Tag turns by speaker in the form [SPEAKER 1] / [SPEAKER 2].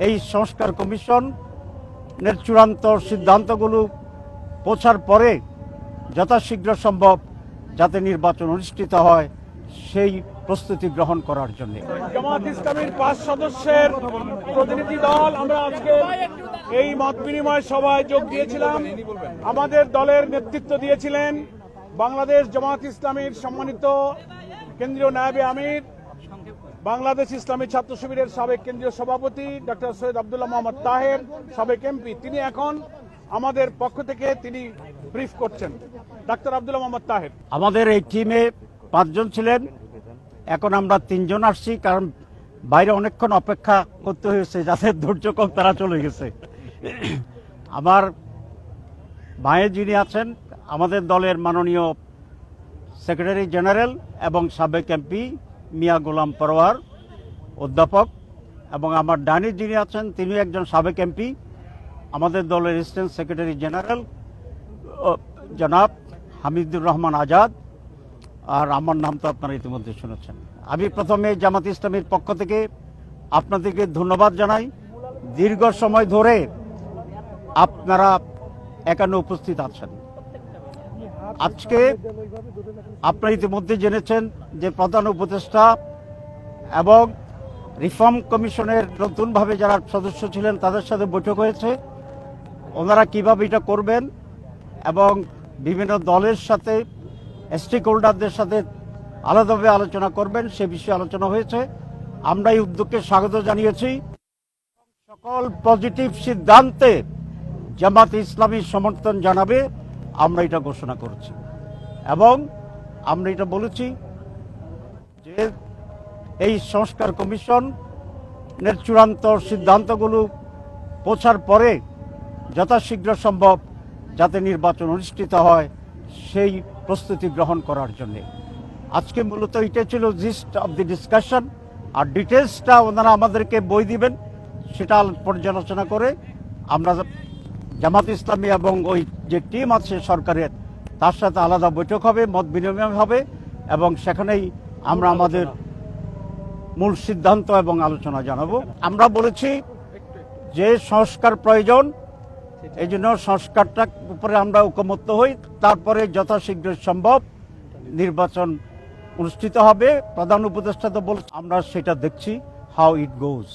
[SPEAKER 1] এই সংস্কার কমিশনের চূড়ান্ত সিদ্ধান্তগুলো পৌঁছার পরে যথাশীঘ্র সম্ভব যাতে নির্বাচন অনুষ্ঠিত হয় সেই প্রস্তুতি গ্রহণ করার জন্য
[SPEAKER 2] জামাত ইসলামীর 5 সদস্যের প্রতিনিধি দল আমরা আজকে এই মত বিনিময় সভায় যোগ দিয়েছিলাম। আমাদের দলের নেতৃত্ব দিয়েছিলেন বাংলাদেশ জামাত ইসলামীর সম্মানিত কেন্দ্রীয় নায়েবে আমির, বাংলাদেশ ইসলামী ছাত্র শিবিরের সাবেক কেন্দ্রীয় সভাপতি ডক্টর সৈয়দ আব্দুল্লাহ মোহাম্মদ তাহের, সাবেক এমপি। তিনি এখন আমাদের পক্ষ থেকে তিনি ব্রিফ করছেন। ডাক্তার আব্দুল্লাহ মোহাম্মদ তাহের।
[SPEAKER 1] আমাদের এই টিমে 5 জন ছিলেন, এখন আমরা 3 জন আসছি, কারণ বাইরে অনেকক্ষণ অপেক্ষা করতে হয়েছে, যাদের ধৈর্য কম তারা চলে গেছে। আমার ভাইয়ে যিনি আছেন আমাদের দলের মাননীয় সেক্রেটারি জেনারেল এবং সাবেক এমপি মিয়া গোলাম পরোয়ার অধ্যাপক, এবং আমার ডানি যিনি আছেন তিনি একজন সাবেক এমপি, আমাদের দলের অ্যাসিস্ট্যান্ট সেক্রেটারি জেনারেল জনাব হামিদুর রহমান আজাদ, আর আমার নাম তো আপনারা ইতিমধ্যে শুনেছেন। আমি প্রথমে জামাত ইসলামীর পক্ষ থেকে আপনাদেরকে ধন্যবাদ জানাই। দীর্ঘ সময় ধরে আপনারা এখানে উপস্থিত আছেন। আজকে আপনারা ইতিমধ্যে জেনেছেন যে প্রধান উপদেষ্টা এবং রিফর্ম কমিশনের নতুনভাবে যারা সদস্য ছিলেন তাদের সাথে বৈঠক হয়েছে। ওনারা কিভাবে এটা করবেন এবং বিভিন্ন দলের সাথে স্টেক হোল্ডারদের সাথে আলাদাভাবে আলোচনা করবেন সে বিষয়ে আলোচনা হয়েছে। আমরা এই উদ্যোগকে স্বাগত জানিয়েছি। সকল পজিটিভ সিদ্ধান্তে জামাত ইসলামী সমর্থন জানাবে আমরা এটা ঘোষণা করেছি, এবং আমরা এটা বলেছি যে এই সংস্কার কমিশনের চূড়ান্ত সিদ্ধান্তগুলো পৌঁছার পরে যথাশীঘ্র সম্ভব যাতে নির্বাচন অনুষ্ঠিত হয় সেই প্রস্তুতি গ্রহণ করার জন্য আজকে মূলত এটা ছিল জিস্ট অব দি ডিসকাশন। আর ডিটেলসটা ওনারা আমাদেরকে বই দিবেন, সেটা পর্যালোচনা করে আমরা জামাত ইসলামী এবং ওই যে টিম আছে সরকারের তার সাথে আলাদা বৈঠক হবে, মত বিনিময় হবে, এবং সেখানেই আমরা আমাদের মূল সিদ্ধান্ত এবং আলোচনা জানাবো। আমরা বলেছি যে সংস্কার প্রয়োজন, এই জন্য সংস্কারটার উপরে আমরা ঐকমত্য হই, তারপরে যথাশীঘ্র সম্ভব নির্বাচন অনুষ্ঠিত হবে। প্রধান উপদেষ্টা তো বলছে, আমরা সেটা দেখছি হাউ ইট গোজ।